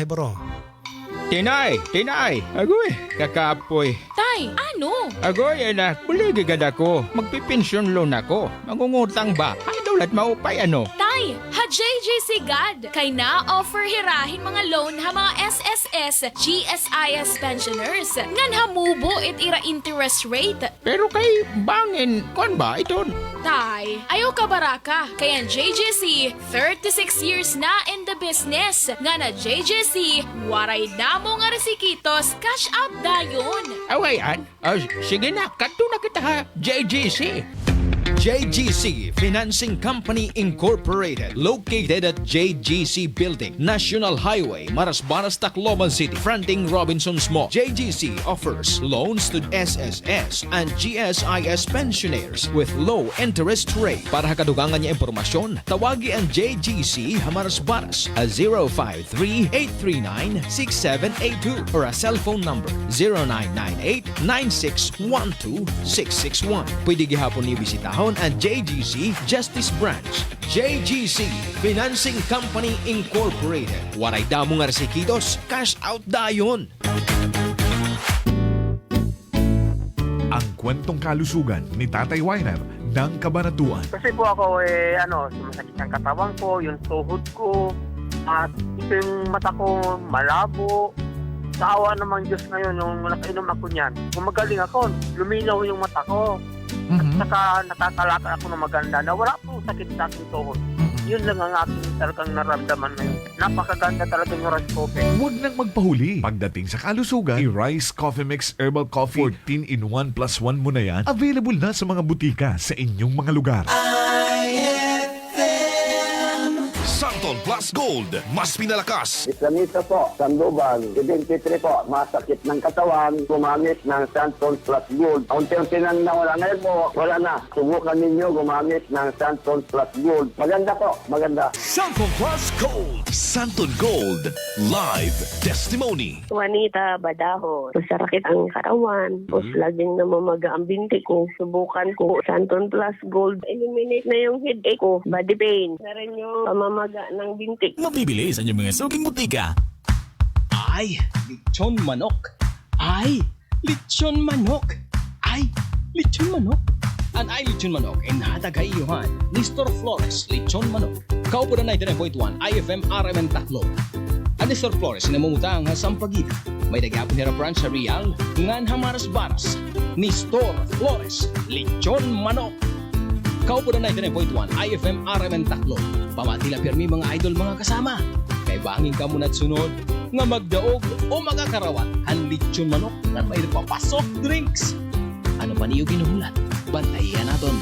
bahay baro. Tinay! Agoy, kakapoy. Tay, ano? Agoy, anak, buligigad ako. Magpipensyon loan ako. Mangungutang ba? Ay, daulat maupay ano? Tay, ha JJC God. Kay na offer hirahin mga loan ha mga SSS, GSIS pensioners. Ngan hamubo it ira interest rate. Pero kay bangin, kon ba ito? Tay, ayaw ka baraka. Kaya ang JJC, 36 years na in the business. Nga na JJC, waray damo nga resikitos, cash out dayon. Awayan? Sige na, kanto na kita ha, JGC. JGC Financing Company Incorporated, located at JGC Building, National Highway, Marasbaras, Tacloban City, fronting Robinson's Mall. JGC offers loans to SSS and GSIS pensioners with low interest rate. Para kadugangan niya impormasyon, tawagi ang JGC Marasbaras at 053-839-6782 or a cellphone number 0998-9612-661. Pwede gihapon ni bisitahon ang JGC Justice Branch. JGC Financing Company Incorporated. Waray damo nga resikidos, cash out dayon. Ang kwentong kalusugan ni Tatay Weiner ng Kabanatuan. Kasi po ako sumasakit ang katawan ko, yung tuhod ko, at ito yung mata ko malabo. Sa awa naman Diyos ngayon, nung nakainom ako niyan, gumagaling ako, luminaw yung mata ko. At saka nakakalakad ako ng maganda na wala pong sakit sa aking tuhod. Yun lang ang aking talagang naramdaman ngayon. Napakaganda talaga yung rice coffee. Huwag nang magpahuli. Pagdating sa kalusugan, i-Rice Coffee Mix Herbal Coffee 14 in 1 plus 1 mo na yan. Available na sa mga butika sa inyong mga lugar. Santon Plus Gold, mas pinalakas. Islamita po, Sandoval, 73 po, masakit ng katawan, gumamit ng Santon Plus Gold. Unti-unti nang nawala. Ngayon po, wala na. Subukan ninyo gumamit ng Santon Plus Gold. Maganda po, maganda. Santon Plus Gold. Santon Gold. Live Testimony. Juanita Badaho. Masakit ang katawan. Tapos laging namamaga ang binti ko. Subukan ko Santon Plus Gold. Eliminate na yung headache ko. Body pain. Na rin yung pamamaga ng binti. Mabibili sa inyong mga suking butika. Ay, lechon manok. Ay, lechon manok. Ay, lechon manok. An ay lechon manok ay natagayuhan ni Store Flores Lechon Manok. Kaupo na 99.1 IFM RMN Taclo. Ang ni Store Flores na mamutang sa Sampaguita. May nagyapon nila branch sa Real, ngan Hamaras Baras. Ni Store Flores Lechon Manok. Kaupo na 99.1 IFM RMN Taclo. Pamatila pirmi mga idol mga kasama. Kay bangin ka muna sunod nga magdaog o magakarawat ang lechon manok na may napapasok drinks. Ano pa niyo ginuhulat? Bantayan naton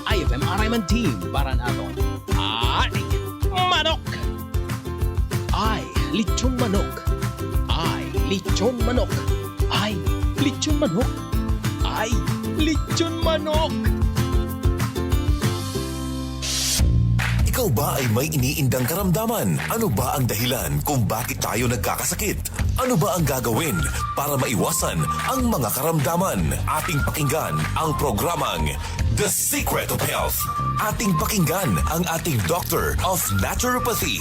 IFM RMN Team para naton. Ay, manok! Ay, lechon manok! Ay, lechon manok! Ay, lechon manok! Ay, lechon manok! Ikaw ba ay may iniindang karamdaman? Ano ba ang dahilan kung bakit tayo nagkakasakit? Ano ba ang gagawin para maiwasan ang mga karamdaman? Ating pakinggan ang programang The Secret of Health. Ating pakinggan ang ating Doctor of Naturopathy.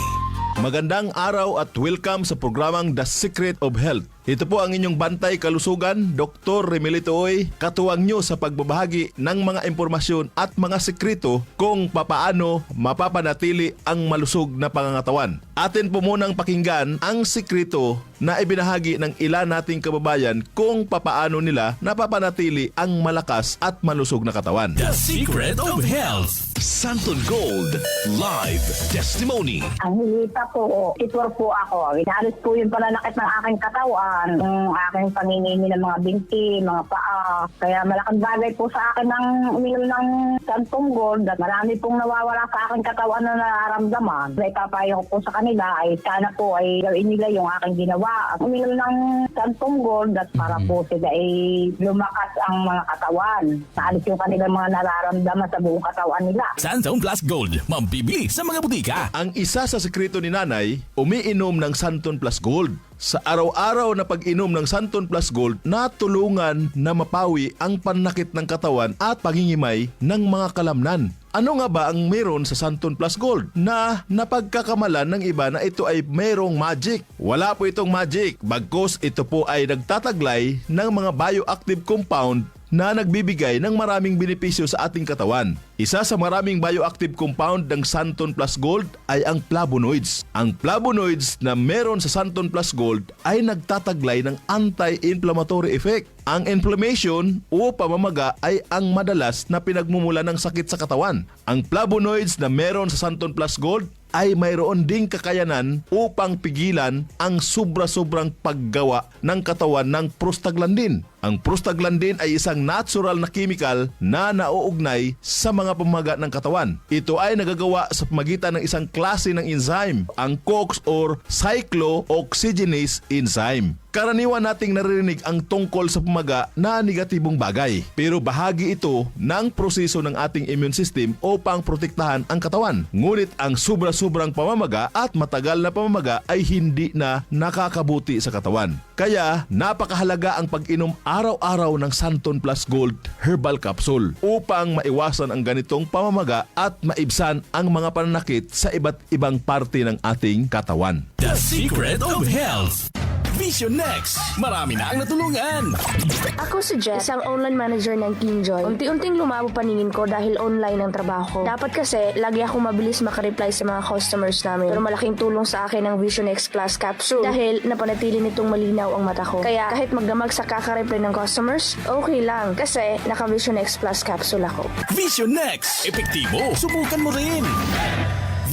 Magandang araw at welcome sa programang The Secret of Health. Ito po ang inyong bantay kalusugan, Dr. Remelito Oy, katuwang nyo sa pagbabahagi ng mga impormasyon at mga sekreto kung papaano mapapanatili ang malusog na pangangatawan. Atin po munang pakinggan ang sekreto na ibinahagi ng ilan nating kababayan kung papaano nila napapanatili ang malakas at malusog na katawan. The Secret of Health. Santon Gold Live Testimony. Ang hilita po, titwar po ako. Inalis po yung pananakit ng aking katawan, ng aking panginimi ng mga binti, mga paa. Kaya malaking bagay po sa akin ng uminom ng Santong Gold at marami pong nawawala sa aking katawan na nararamdaman. Kaya ipapayo ko po sa kanila ay sana po ay gawin nila yung aking ginawa. At uminom ng Santong Gold at para po sila ay lumakas ang mga katawan. Naalis yung kanilang mga nararamdaman sa buong katawan nila. Santon Plus Gold, mambibili sa mga butika. Ang isa sa sekreto ni Nanay, umiinom ng Santon Plus Gold. Sa araw-araw na pag-inom ng Santon Plus Gold, natulungan na mapawi ang pananakit ng katawan at pangingimay ng mga kalamnan. Ano nga ba ang meron sa Santon Plus Gold na napagkakamalan ng iba na ito ay merong magic? Wala po itong magic, bagkus ito po ay nagtataglay ng mga bioactive compound na nagbibigay ng maraming benepisyo sa ating katawan. Isa sa maraming bioactive compound ng Santon Plus Gold ay ang flavonoids. Ang flavonoids na meron sa Santon Plus Gold ay nagtataglay ng anti-inflammatory effect. Ang inflammation o pamamaga ay ang madalas na pinagmumula ng sakit sa katawan. Ang flavonoids na meron sa Santon Plus Gold ay mayroon ding kakayanan upang pigilan ang sobra-sobrang paggawa ng katawan ng prostaglandin. Ang prostaglandin ay isang natural na chemical na nauugnay sa mga pamamaga ng katawan. Ito ay nagagawa sa pamagitan ng isang klase ng enzyme, ang COX or cyclooxygenase enzyme. Karaniwan nating naririnig ang tungkol sa pamaga na negatibong bagay, pero bahagi ito ng proseso ng ating immune system upang protektahan ang katawan. Ngunit ang sobra-sobrang pamamaga at matagal na pamamaga ay hindi na nakakabuti sa katawan. Kaya napakahalaga ang pag-inom araw-araw ng Santon Plus Gold Herbal Capsule upang maiwasan ang ganitong pamamaga at maibsan ang mga pananakit sa iba't ibang parte ng ating katawan. The Secret of Health. Vision Next. Marami na ang natulungan. Ako si Jess, isang online manager ng KingJoy. Unti-unting lumabo paningin ko dahil online ang trabaho ko. Dapat kasi, lagi ako mabilis makareply sa mga customers namin. Pero malaking tulong sa akin ang Vision X Plus Capsule dahil napanatili nitong malinaw ang mata ko. Kaya kahit magdamag sa kakareply ng customers, okay lang kasi naka Vision X Plus Capsule ako. Vision Next. Epektibo. Subukan mo rin.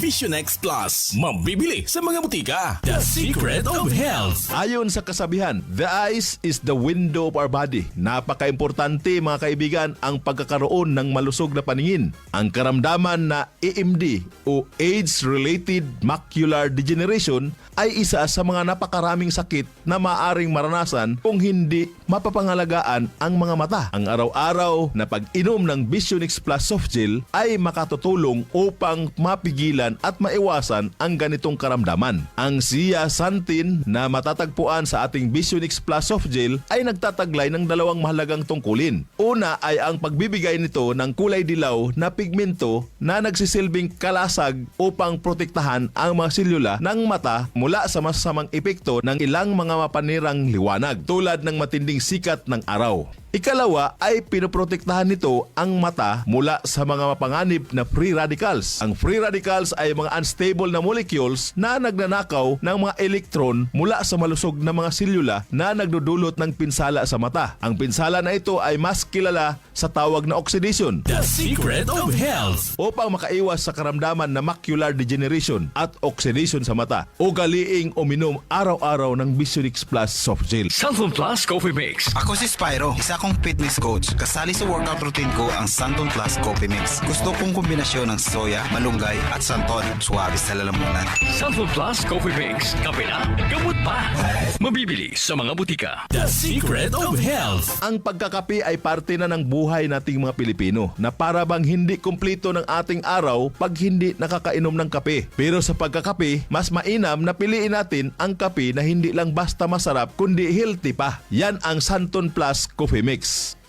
Vision X Plus. Mabibili sa mga butika. The Secret of Health. Ayon sa kasabihan, the eyes is the window of our body. Napaka-importante mga kaibigan ang pagkakaroon ng malusog na paningin. Ang karamdaman na AMD o Age-Related Macular Degeneration ay isa sa mga napakaraming sakit na maaring maranasan kung hindi mapapangalagaan ang mga mata. Ang araw-araw na pag-inom ng Vision X Plus Soft Gel ay makatutulong upang mapigilan at maiwasan ang ganitong karamdaman. Ang zeaxanthin na matatagpuan sa ating Vision X Plus Soft Gel ay nagtataglay ng dalawang mahalagang tungkulin. Una ay ang pagbibigay nito ng kulay dilaw na pigmento na nagsisilbing kalasag upang protektahan ang mga selula ng mata mula sa masasamang epekto ng ilang mga mapanirang liwanag tulad ng matinding sikat ng araw. Ikalawa ay pinoprotektahan nito ang mata mula sa mga mapanganib na free radicals. Ang free radicals ay mga unstable na molecules na nagnanakaw ng mga elektron mula sa malusog na mga selula na nagdudulot ng pinsala sa mata. Ang pinsala na ito ay mas kilala sa tawag na oxidation. The Secret of Health. Upang makaiwas sa karamdaman na macular degeneration at oxidation sa mata, ugaliing uminom araw-araw ng Vision X Plus Soft Gel. Santon Plus Coffee Mix. Ako si Spyro, isa akong fitness coach. Kasali sa workout routine ko ang Santon Plus Coffee Mix. Gusto kong kombinasyon ng soya, malunggay at santon. Suwabe sa lalamunan. Santon Plus Coffee Mix. Kape na, gamot pa. Mabibili sa mga butika. The Secret of Health. Ang pagkakape ay parte na ng buhay nating mga Pilipino na para bang hindi kumpleto ng ating araw pag hindi nakakainom ng kape. Pero sa pagkakape, mas mainam na piliin natin ang kape na hindi lang basta masarap kundi healthy pa. Yan ang Santon Plus Coffee Mix.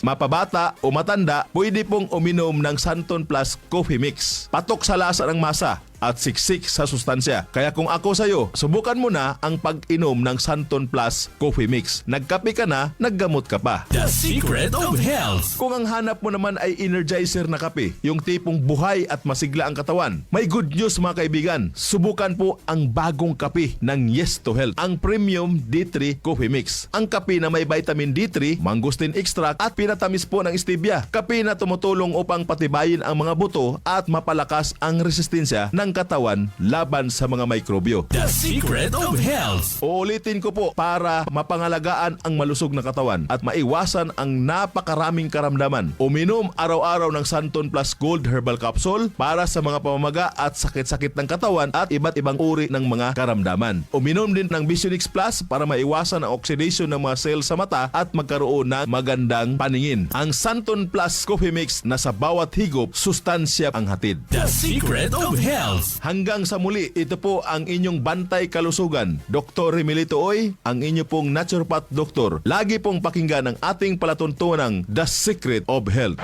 Mapabata o matanda, pwede pong uminom ng Santon Plus Coffee Mix. Patok sa lasa ng masa at siksik sa sustansya. Kaya kung ako sa'yo, subukan mo na ang pag-inom ng Santon Plus Coffee Mix. Nagkape ka na, naggamot ka pa. The Secret of Health. Kung ang hanap mo naman ay energizer na kape, yung tipong buhay at masigla ang katawan, may good news mga kaibigan. Subukan po ang bagong kape ng Yes to Health, ang Premium D3 Coffee Mix. Ang kape na may vitamin D3, mangosteen extract at pinatamis po ng stevia. Kape na tumutulong upang patibayin ang mga buto at mapalakas ang resistensya ng katawan laban sa mga mikrobyo. The Secret of Health. Uulitin ko po para mapangalagaan ang malusog na katawan at maiwasan ang napakaraming karamdaman. Uminom araw-araw ng Santon Plus Gold Herbal Capsule para sa mga pamamaga at sakit-sakit ng katawan at iba't ibang uri ng mga karamdaman. Uminom din ng Vision X Plus para maiwasan ang oxidation ng mga cells sa mata at magkaroon ng magandang paningin. Ang Santon Plus Coffee Mix na sa bawat higop, sustansya ang hatid. The Secret of Health. Health. Hanggang sa muli, ito po ang inyong bantay kalusugan. Dr. Remilito Oy, ang inyo pong naturopath doktor. Lagi pong pakinggan ang ating palatuntunang The Secret of Health.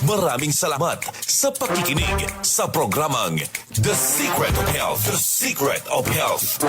Maraming salamat sa pakikinig sa programang The Secret of Health. The Secret of Health.